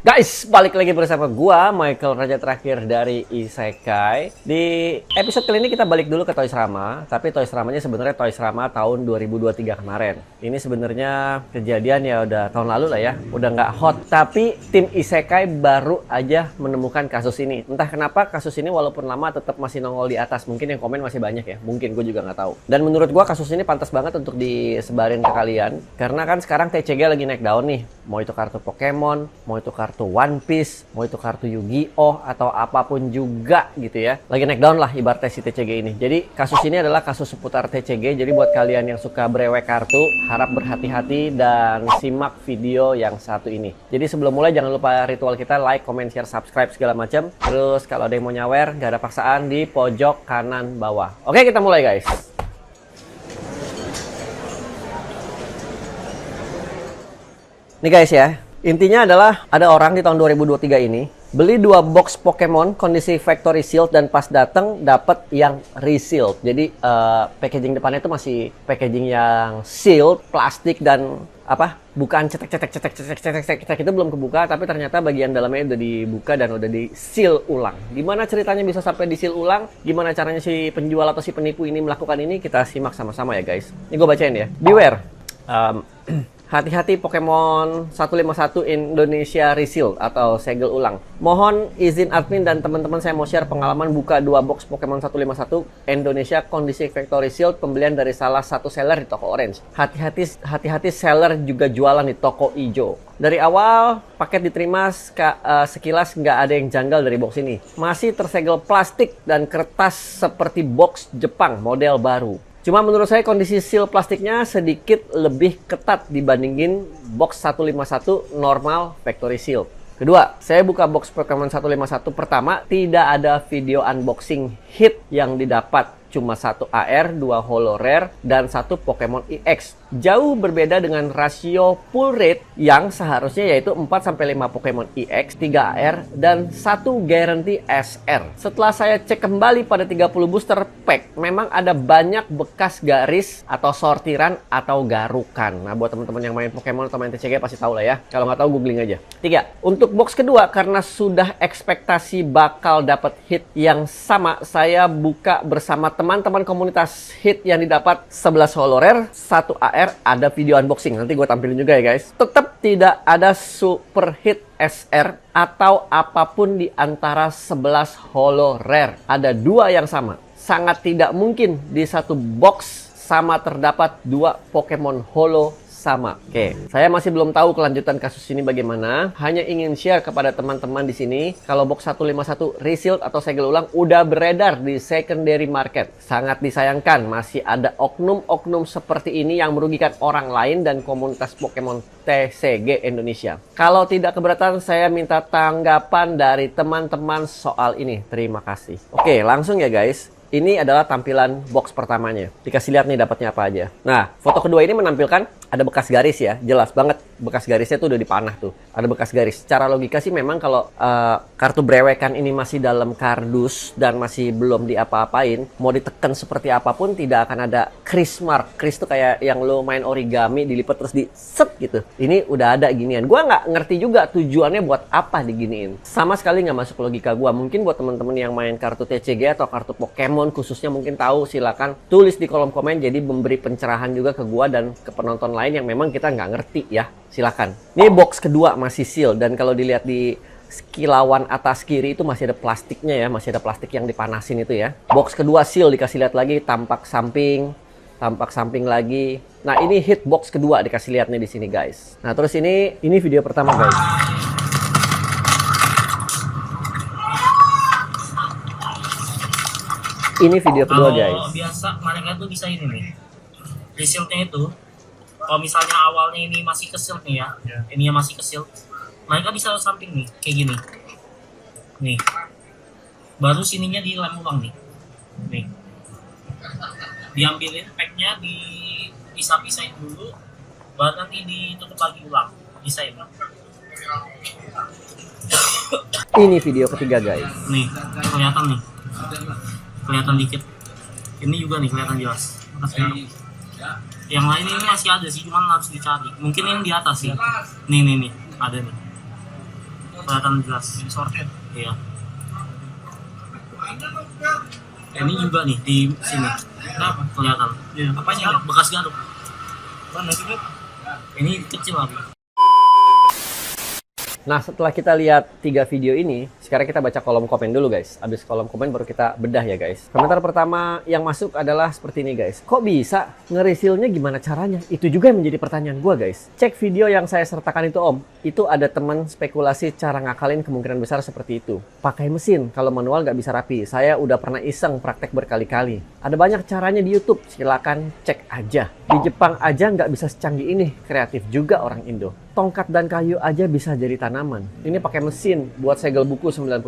Guys, balik lagi bersama gua Michael Raja Terakhir dari Isekai. Di episode kali ini kita balik dulu ke Toys Rama, tapi Toys Ramanya sebenarnya Toys Rama tahun 2023 kemarin. Ini sebenarnya kejadian ya udah tahun lalu lah ya, udah nggak hot. Tapi tim Isekai baru aja menemukan kasus ini. Entah kenapa kasus ini walaupun lama tetap masih nongol di atas. Mungkin yang komen masih banyak ya, mungkin gue juga nggak tahu. Dan menurut gua kasus ini pantas banget untuk disebarin ke kalian, karena kan sekarang TCG lagi naik daun nih. Mau itu kartu Pokemon, mau itu kartu One Piece, mau itu kartu Yu-Gi-Oh atau apapun juga gitu ya. Lagi naik down lah ibaratnya si TCG ini. Jadi kasus ini adalah kasus seputar TCG. Jadi buat kalian yang suka brewek kartu, harap berhati-hati dan simak video yang satu ini. Jadi sebelum mulai jangan lupa ritual kita like, comment, share, subscribe segala macam. Terus kalau ada yang mau nyawer, gak ada paksaan di pojok kanan bawah. Oke, kita mulai guys. Nih guys ya, intinya adalah ada orang di tahun 2023 ini beli 2 box Pokemon kondisi factory sealed dan pas datang dapat yang resealed. Jadi packaging depannya itu masih packaging yang sealed, plastik dan bukan cetek itu belum kebuka, tapi ternyata bagian dalamnya udah dibuka dan udah di seal ulang. Gimana ceritanya bisa sampai di seal ulang? Gimana caranya si penjual atau si penipu ini melakukan ini? Kita simak sama-sama ya guys. Ini gue bacain ya. Beware. Hati-hati Pokemon 151 Indonesia Reseal atau segel ulang. Mohon izin admin dan teman-teman, saya mau share pengalaman buka 2 box Pokemon 151 Indonesia kondisi factory sealed pembelian dari salah satu seller di toko Orange. Hati-hati seller juga jualan di toko hijau. Dari awal paket diterima sekilas nggak ada yang janggal dari box ini. Masih tersegel plastik dan kertas seperti box Jepang model baru. Cuma menurut saya kondisi seal plastiknya sedikit lebih ketat dibandingin box 151 normal factory seal. Kedua, saya buka box Pokemon 151 pertama, tidak ada video unboxing hit yang didapat. Cuma 1 AR, 2 Holo Rare, dan 1 Pokemon EX. Jauh berbeda dengan rasio full rate yang seharusnya yaitu 4-5 Pokemon EX, 3 AR, dan 1 guarantee SR. Setelah saya cek kembali pada 30 booster pack, memang ada banyak bekas garis atau sortiran atau garukan. Nah, buat teman-teman yang main Pokemon atau main TCG pasti tahu lah ya. Kalau nggak tahu googling aja. 3. Untuk box kedua, karena sudah ekspektasi bakal dapat hit yang sama, saya buka bersama teman-teman komunitas hit yang didapat 11 Holo Rare, 1 AR, ada video unboxing. Nanti gue tampilin juga ya guys. Tetap tidak ada super hit SR atau apapun di antara 11 Holo Rare. Ada 2 yang sama. Sangat tidak mungkin di satu box sama terdapat 2 Pokemon Holo sama. Oke, saya masih belum tahu kelanjutan kasus ini bagaimana. Hanya ingin share kepada teman-teman di sini kalau box 151 resealed atau segel ulang udah beredar di secondary market. Sangat disayangkan masih ada oknum-oknum seperti ini yang merugikan orang lain dan komunitas Pokemon TCG Indonesia. Kalau tidak keberatan, saya minta tanggapan dari teman-teman soal ini. Terima kasih. Oke, langsung ya guys. Ini adalah tampilan box pertamanya. Dikasih lihat nih dapatnya apa aja. Nah, foto kedua ini menampilkan ada bekas garis ya. Jelas banget bekas garisnya tuh udah dipanah tuh. Ada bekas garis. Secara logika sih memang kalau kartu brewekan ini masih dalam kardus dan masih belum diapa-apain, mau ditekan seperti apapun tidak akan ada crease mark. Crease tuh kayak yang lo main origami dilipat terus di set gitu. Ini udah ada ginian. Gua nggak ngerti juga tujuannya buat apa diginiin. Sama sekali nggak masuk logika gua. Mungkin buat teman-teman yang main kartu TCG atau kartu Pokemon khususnya mungkin tahu, silakan tulis di kolom komen, jadi memberi pencerahan juga ke gua dan ke penonton lain yang memang kita nggak ngerti ya. Silakan. Ini box kedua masih seal dan kalau dilihat di kilauan atas kiri itu masih ada plastiknya ya, masih ada plastik yang dipanasin itu ya. Box kedua seal, dikasih lihat lagi tampak samping lagi. Nah, ini hit box kedua dikasih lihat nih di sini guys. Nah, terus ini video pertama guys. Ini video kedua guys. Biasa mereka tuh bisa ini nih. Resealnya itu, kalau misalnya awalnya ini masih kesil nih ya, ininya masih kesil, mereka bisa samping nih, kayak gini. Nih. Baru sininya dilem ulang nih. Nih. Diambilin packnya, dipisah-pisahin dulu, baru nanti ditutup lagi ulang. Bisa ya? Ini video ketiga guys. Nih, kelihatan nih. Kelihatan dikit. Ini juga nih kelihatan jelas. Yang lain ini masih ada sih, cuman harus dicari. Mungkin yang di atas sih. Nih, ada nih. kelihatan jelas. Sorted. Iya. Ini juga nih di sini. Kenapa? Kelihatan. Iya. Apanya? Bekas garuk. Mana sih? Ini kecil lagi. Nah, setelah kita lihat 3 video ini, sekarang kita baca kolom komen dulu guys. Habis kolom komen baru kita bedah ya guys. Komentar pertama yang masuk adalah seperti ini guys. Kok bisa? Ngeresealnya gimana caranya? Itu juga yang menjadi pertanyaan gua guys. Cek video yang saya sertakan itu om. Itu ada teman spekulasi cara ngakalin kemungkinan besar seperti itu. Pakai mesin, kalau manual nggak bisa rapi. Saya udah pernah iseng praktek berkali-kali. Ada banyak caranya di YouTube, silakan cek aja. Di Jepang aja nggak bisa secanggih ini. Kreatif juga orang Indo. Tongkat dan kayu aja bisa jadi tanaman. Ini pakai mesin buat segel buku 99%.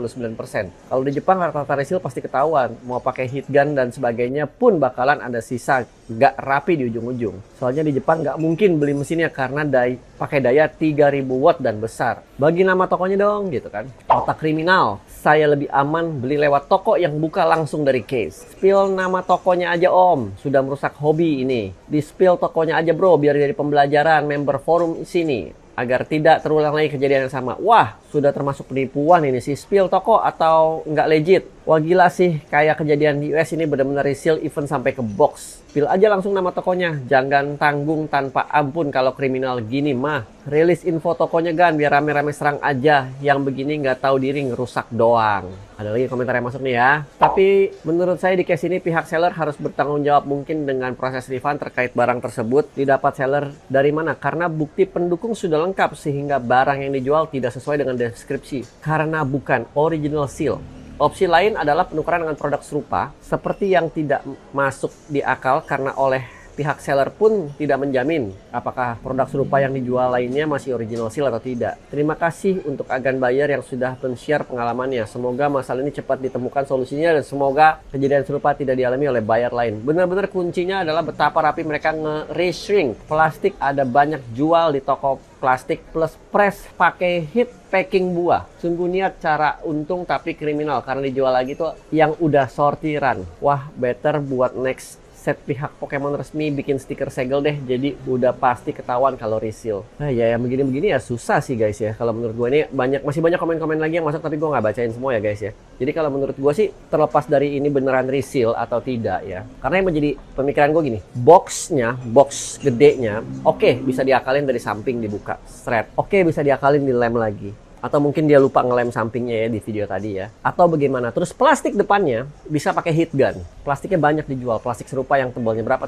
Kalau di Jepang rata-rata resil pasti ketahuan. Mau pakai heat gun dan sebagainya pun bakalan ada sisa nggak rapi di ujung-ujung. Soalnya di Jepang nggak mungkin beli mesinnya karena pakai daya 3000 watt dan besar. Bagi nama tokonya dong gitu kan. Otak kriminal. Saya lebih aman beli lewat toko yang buka langsung dari case. Spill nama tokonya aja om. Sudah merusak hobi ini. Di spill tokonya aja bro biar dari pembelajaran member forum sini. Agar tidak terulang lagi kejadian yang sama. Wah, sudah termasuk penipuan ini sih. Spill toko atau nggak legit? Wah gila sih, kayak kejadian di US ini benar-benar reseal even sampai ke box. Spill aja langsung nama tokonya. Jangan tanggung tanpa ampun kalau kriminal gini mah. Rilis info tokonya gan, biar rame-rame serang aja. Yang begini nggak tahu diri ngerusak doang. Ada lagi komentar yang masuk nih ya. Tapi menurut saya di case ini pihak seller harus bertanggung jawab mungkin dengan proses refund terkait barang tersebut. Didapat seller dari mana? Karena bukti pendukung sudah lengkap sehingga barang yang dijual tidak sesuai dengan deskripsi. Karena bukan original seal. Opsi lain adalah penukaran dengan produk serupa seperti yang tidak masuk di akal karena oleh pihak seller pun tidak menjamin apakah produk serupa yang dijual lainnya masih original seal atau tidak. Terima kasih untuk agen buyer yang sudah men-share pengalamannya. Semoga masalah ini cepat ditemukan solusinya dan semoga kejadian serupa tidak dialami oleh buyer lain. Benar-benar kuncinya adalah betapa rapi mereka nge-reshrink. Plastik ada banyak jual di toko plastik plus press pakai heat packing buah. Sungguh niat cara untung tapi kriminal karena dijual lagi tuh yang udah sortiran. Wah, better buat next set pihak Pokemon resmi bikin stiker segel deh, jadi udah pasti ketahuan kalau reseal. Nah ya yang begini-begini ya susah sih guys ya. Kalau menurut gue ini masih banyak komen-komen lagi yang masuk tapi gue nggak bacain semua ya guys ya. Jadi kalau menurut gue sih terlepas dari ini beneran reseal atau tidak ya. Karena yang menjadi pemikiran gue gini, box gedenya, oke, bisa diakalin dari samping dibuka, strap. Oke, bisa diakalin dilem lagi. Atau mungkin dia lupa ngelem sampingnya ya di video tadi ya. Atau bagaimana. Terus plastik depannya bisa pakai heat gun. Plastiknya banyak dijual. Plastik serupa yang tebalnya berapa,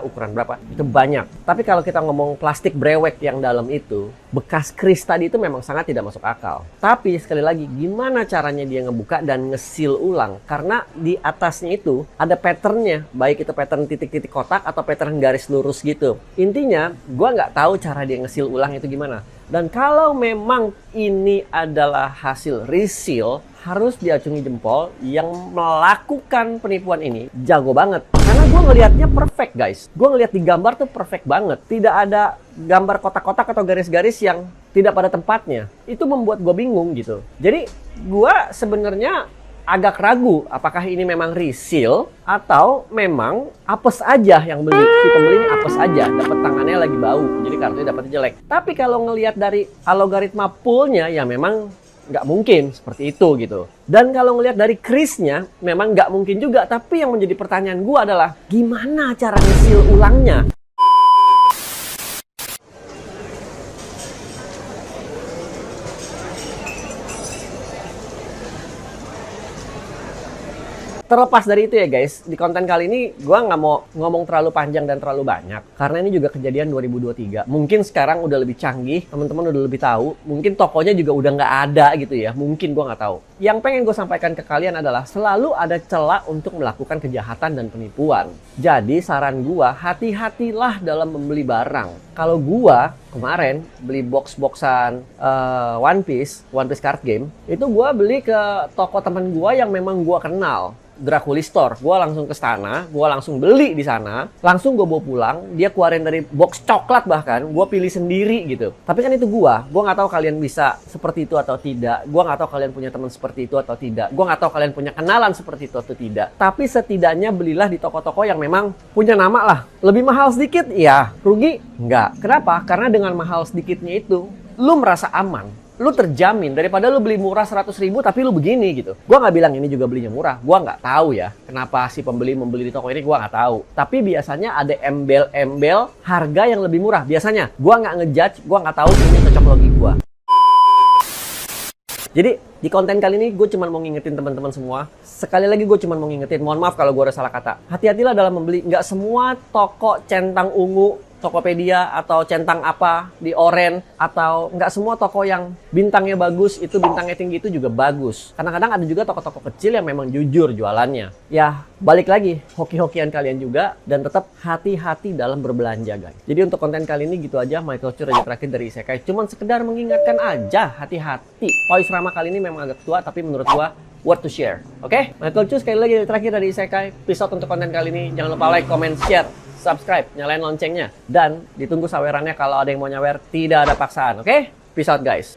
ukuran berapa. Itu banyak. Tapi kalau kita ngomong plastik brewek yang dalam itu, bekas kris tadi itu memang sangat tidak masuk akal. Tapi sekali lagi, gimana caranya dia ngebuka dan nge-seal ulang? Karena di atasnya itu ada patternnya. Baik itu pattern titik-titik kotak atau pattern garis lurus gitu. Intinya, gue nggak tahu cara dia nge-seal ulang itu gimana. Dan kalau memang ini adalah hasil reseal, harus diacungi jempol yang melakukan penipuan ini jago banget. Karena gue ngelihatnya perfect guys. Gue ngelihat di gambar tuh perfect banget. Tidak ada gambar kotak-kotak atau garis-garis yang tidak pada tempatnya. Itu membuat gue bingung gitu. Jadi gue sebenarnya agak ragu apakah ini memang reseal atau memang apes aja yang beli. Si pembeli ini apes aja, dapat tangannya lagi bau, jadi kartunya dapat jelek. Tapi kalau ngelihat dari algoritma poolnya ya memang nggak mungkin seperti itu gitu. Dan kalau ngelihat dari krisnya memang nggak mungkin juga. Tapi yang menjadi pertanyaan gue adalah gimana cara reseal ulangnya? Terlepas dari itu ya guys, di konten kali ini gue nggak mau ngomong terlalu panjang dan terlalu banyak. Karena ini juga kejadian 2023. Mungkin sekarang udah lebih canggih, teman-teman udah lebih tahu. Mungkin tokonya juga udah nggak ada gitu ya. Mungkin gue nggak tahu. Yang pengen gue sampaikan ke kalian adalah selalu ada celah untuk melakukan kejahatan dan penipuan. Jadi saran gue, hati-hatilah dalam membeli barang. Kalau gue kemarin beli box-boxan One Piece card game, itu gue beli ke toko teman gue yang memang gue kenal. Draculi Store, gue langsung ke sana, gue langsung beli di sana, langsung gue bawa pulang, dia keluarin dari box coklat bahkan, gue pilih sendiri gitu. Tapi kan itu gue nggak tahu kalian bisa seperti itu atau tidak, gue nggak tahu kalian punya teman seperti itu atau tidak, gue nggak tahu kalian punya kenalan seperti itu atau tidak. Tapi setidaknya belilah di toko-toko yang memang punya nama lah. Lebih mahal sedikit, ya rugi? Enggak. Kenapa? Karena dengan mahal sedikitnya itu, lu merasa aman. lu terjamin daripada lu beli murah 100.000 tapi lu begini gitu. Gua nggak bilang ini juga belinya murah. Gua nggak tahu ya kenapa si pembeli membeli di toko ini, gua nggak tahu. Tapi biasanya ada embel-embel harga yang lebih murah. Biasanya gua nggak ngejudge, gua nggak tahu ini cocok logi gua. Jadi di konten kali ini gue cuma mau ngingetin teman-teman semua. Sekali lagi gue cuma mau ngingetin, mohon maaf kalau gue udah salah kata. Hati-hatilah dalam membeli. Nggak semua toko centang ungu, Tokopedia atau centang apa di Oren, atau nggak semua toko yang bintangnya bagus itu bintangnya tinggi itu juga bagus. Kadang-kadang ada juga toko-toko kecil yang memang jujur jualannya. Ya balik lagi hoki-hokian kalian juga, dan tetap hati-hati dalam berbelanja guys. Jadi untuk konten kali ini gitu aja. Michael Chu Raja terakhir dari Isekai. Cuman sekedar mengingatkan aja, hati-hati. Toys Rama kali ini memang agak tua, tapi menurut gua worth to share. Oke? Michael Chu sekali lagi terakhir dari Isekai. Peace out untuk konten kali ini. Jangan lupa like, comment, share, subscribe, nyalain loncengnya, dan ditunggu sawerannya kalau ada yang mau nyawer. Tidak ada paksaan, oke? Peace out guys.